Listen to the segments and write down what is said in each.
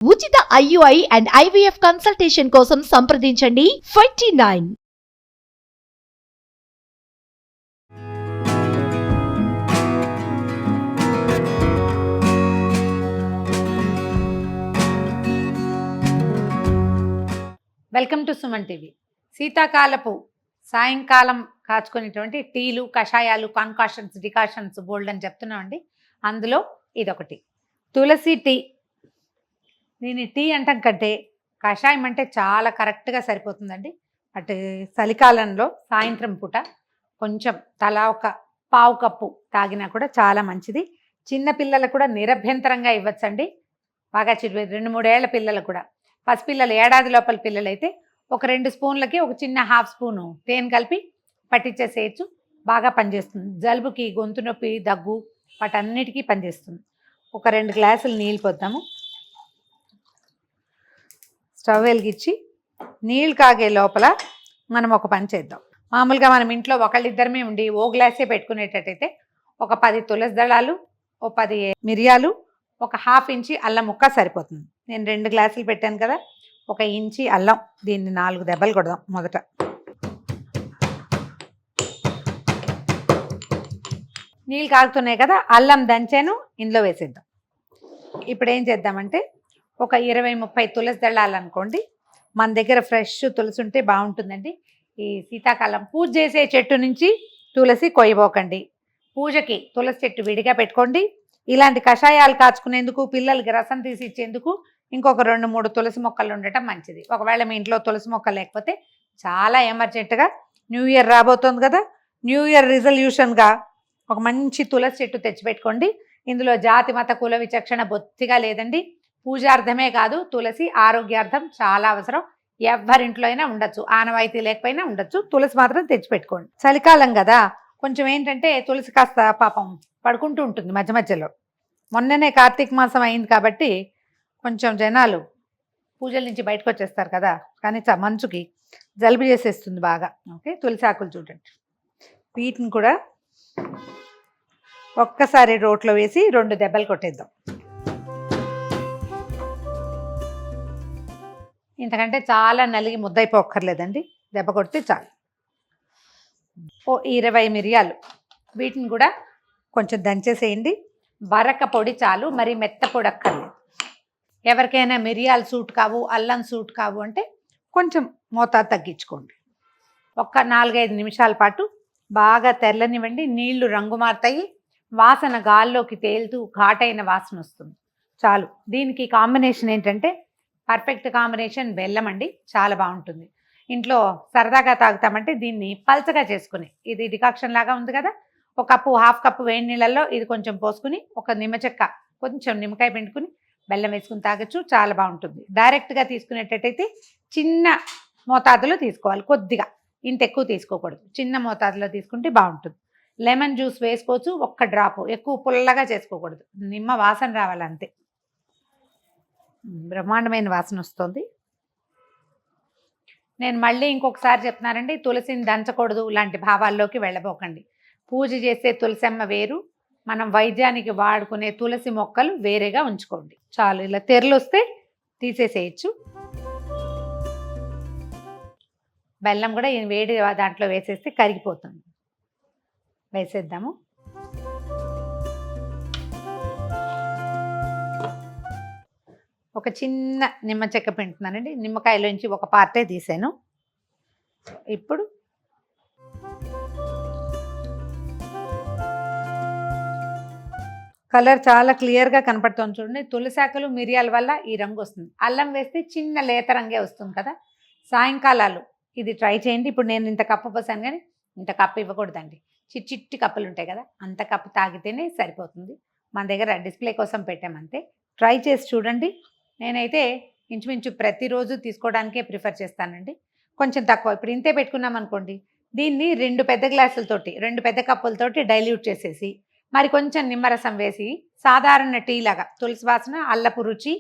ఉచిత IUI and IVF consultation కోసం సంప్రదించండి 29. Welcome to Suman TV. శీతాకాలపు సాయంకాలం కాచుకునేటువంటి టీలు, కషాయాలు, కాన్కాషన్స్, డికాషన్స్ బోల్డ్ అని చెప్తున్నామండి. అందులో ఇదొకటి తులసి టీ. దీని టీ అంటాం కంటే కషాయం అంటే చాలా కరెక్ట్గా సరిపోతుందండి. అటు చలికాలంలో సాయంత్రం పూట కొంచెం తలా ఒక పావు కప్పు తాగినా కూడా చాలా మంచిది. చిన్న పిల్లలకు కూడా నిరభ్యంతరంగా ఇవ్వచ్చండి. బాగా 2-3 ఏళ్ల పిల్లలు కూడా, పసిపిల్లలు ఏడాది లోపల పిల్లలైతే ఒక 2 స్పూన్లకి ఒక చిన్న హాఫ్ స్పూను తేనె కలిపి పట్టించేసేయచ్చు. బాగా పనిచేస్తుంది. జలుబుకి, గొంతు నొప్పి, దగ్గు వాటన్నిటికీ పనిచేస్తుంది. ఒక 2 గ్లాసులు నీళ్ళు పోద్దాము. స్టవ్ వెలిగించి నీళ్ళు కాగే లోపల మనం ఒక పని చేద్దాం. మామూలుగా మనం ఇంట్లో ఒకళ్ళిద్దరమే ఉండి ఓ గ్లాసే పెట్టుకునేటట్టయితే ఒక 10 తులసి దళాలు, ఓ 10 మిరియాలు, ఒక ½ ఇంచి అల్లం ముక్క సరిపోతుంది. నేను 2 గ్లాసులు పెట్టాను కదా, 1 ఇంచి అల్లం. దీన్ని 4 దెబ్బలు కొడదాం. మొదట నీళ్ళు కాగుతున్నాయి కదా, అల్లం దంచాను, ఇందులో వేసేద్దాం. ఇప్పుడు ఏం చేద్దామంటే ఒక 20-30 తులసి దళాలు అనుకోండి. మన దగ్గర ఫ్రెష్ తులసి ఉంటే బాగుంటుందండి. ఈ శీతాకాలం పూజ చేసే చెట్టు నుంచి తులసి కొయ్యబోకండి. పూజకి తులసి చెట్టు విడిగా పెట్టుకోండి. ఇలాంటి కషాయాలు కాచుకునేందుకు, పిల్లలకి రసం తీసి ఇచ్చేందుకు ఇంకొక 2-3 తులసి మొక్కలు ఉండటం మంచిది. ఒకవేళ మీ ఇంట్లో తులసి మొక్క లేకపోతే చాలా ఎమర్జెంట్గా న్యూ ఇయర్ రాబోతోంది కదా, న్యూ ఇయర్ రిజల్యూషన్గా ఒక మంచి తులసి చెట్టు తెచ్చిపెట్టుకోండి. ఇందులో జాతి, మత, కుల విచక్షణ బొత్తిగా లేదండి. పూజార్థమే కాదు, తులసి ఆరోగ్యార్థం చాలా అవసరం. ఎవరింట్లో అయినా ఉండొచ్చు, ఆనవాయితీ లేకపోయినా ఉండొచ్చు. తులసి మాత్రం తెచ్చిపెట్టుకోండి. చలికాలం కదా, కొంచెం ఏంటంటే తులసి కాస్త పాపం పడుకుంటూ ఉంటుంది మధ్య మధ్యలో. మొన్ననే కార్తీక మాసం అయింది కాబట్టి కొంచెం జనాలు పూజల నుంచి బయటకు వచ్చేస్తారు కదా, కానీ మంచుకి జలుబు చేసేస్తుంది బాగా. ఓకే, తులసి ఆకులు చూడండి. వీటిని కూడా ఒక్కసారి రోట్లో వేసి 2 దెబ్బలు కొట్టేద్దాం. ఇంతకంటే చాలా నలిగి ముద్దయిపోక్కర్లేదండి, దెబ్బ కొడితే చాలు. ఓ 20 మిరియాలు, వీటిని కూడా కొంచెం దంచేసేయండి. బరక పొడి చాలు, మరి మెత్త పొడి అక్కర్లేదు. ఎవరికైనా మిరియాలు సూట్ కావు, అల్లం సూట్ కావు అంటే కొంచెం మోతాదు తగ్గించుకోండి. ఒక్క 4-5 నిమిషాల పాటు బాగా తెల్లనివ్వండి. నీళ్లు రంగు మారుతాయి, వాసన గాల్లోకి తేలుతూ ఘాటైన వాసన వస్తుంది. చాలు. దీనికి కాంబినేషన్ ఏంటంటే పర్ఫెక్ట్ కాంబినేషన్ బెల్లం అండి, చాలా బాగుంటుంది. ఇంట్లో సరదాగా తాగుతామంటే దీన్ని పల్చగా చేసుకుని, ఇది డికాక్షన్ లాగా ఉంది కదా, 1 కప్పు, ½ కప్పు వేడి నీళ్ళల్లో ఇది కొంచెం పోసుకుని, ఒక నిమ్మ చెక్క, కొంచెం నిమ్మకాయ పిండుకుని బెల్లం వేసుకుని తాగొచ్చు, చాలా బాగుంటుంది. డైరెక్ట్గా తీసుకునేటట్టయితే చిన్న మోతాదులో తీసుకోవాలి, కొద్దిగా, ఇంత ఎక్కువ తీసుకోకూడదు. చిన్న మోతాదులో తీసుకుంటే బాగుంటుంది. లెమన్ జ్యూస్ వేసుకోవచ్చు, 1 డ్రాపు, ఎక్కువ పుల్లగా చేసుకోకూడదు. నిమ్మ వాసన రావాలంతే. బ్రహ్మాండమైన వాసన వస్తుంది. నేను మళ్ళీ ఇంకొకసారి చెప్తున్నానండి, తులసిని దంచకూడదు లాంటి భావాల్లోకి వెళ్ళబోకండి. పూజ చేసే తులసమ్మ వేరు, మనం వైద్యానికి వాడుకునే తులసి మొక్కలు వేరేగా ఉంచుకోండి. చాలు. ఇలా తెరలు వస్తే తీసేసేయచ్చు. బెల్లం కూడా ఈ వేడి దాంట్లో వేసేస్తే కరిగిపోతుంది. వేసేద్దాము. ఒక చిన్న నిమ్మ చెక్క పిండుతున్నానండి. నిమ్మకాయలోంచి ఒక పార్టే తీసాను. ఇప్పుడు కలర్ చాలా క్లియర్గా కనపడుతుంది చూడండి. తులసాకులు, మిరియాల వల్ల ఈ రంగు వస్తుంది. అల్లం వేస్తే చిన్న లేత రంగే వస్తుంది కదా. సాయంకాలాలు ఇది ట్రై చేయండి. ఇప్పుడు నేను ఇంత కప్పు పోసాను, కానీ ఇంత కప్పు ఇవ్వకూడదండి. చిట్టి కప్పులు ఉంటాయి కదా, అంత కప్పు తాగితేనే సరిపోతుంది. మన దగ్గర డిస్ప్లే కోసం పెట్టామంతే. ట్రై చేసి చూడండి. నేనైతే ఇంచుమించు ప్రతిరోజు తీసుకోవడానికే ప్రిఫర్ చేస్తానండి. కొంచెం తక్కువ, ఇప్పుడు ఇంతే పెట్టుకున్నాం అనుకోండి, దీన్ని 2 పెద్ద గ్లాసులతోటి, 2 పెద్ద కప్పులతోటి డైల్యూట్ చేసేసి మరి కొంచెం నిమ్మరసం వేసి సాధారణ టీ లాగా, తులసి వాసన, అల్లపు రుచి,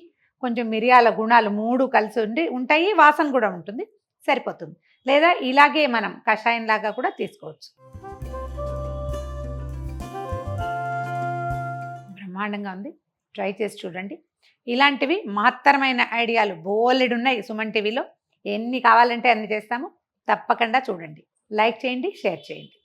కొంచెం మిరియాల గుణాలు 3 కలిసి ఉంటాయి, వాసన కూడా ఉంటుంది, సరిపోతుంది. లేదా ఇలాగే మనం కషాయం లాగా కూడా తీసుకోవచ్చు. బ్రహ్మాండంగా ఉంది, ట్రై చేసి చూడండి. ఇలాంటివి మహత్తరమైన ఐడియాలు బోలెడు ఉన్నాయి సుమన్ టీవీలో. ఎన్ని కావాలంటే అన్ని చేస్తాము. తప్పకుండా చూడండి. లైక్ చేయండి, షేర్ చేయండి.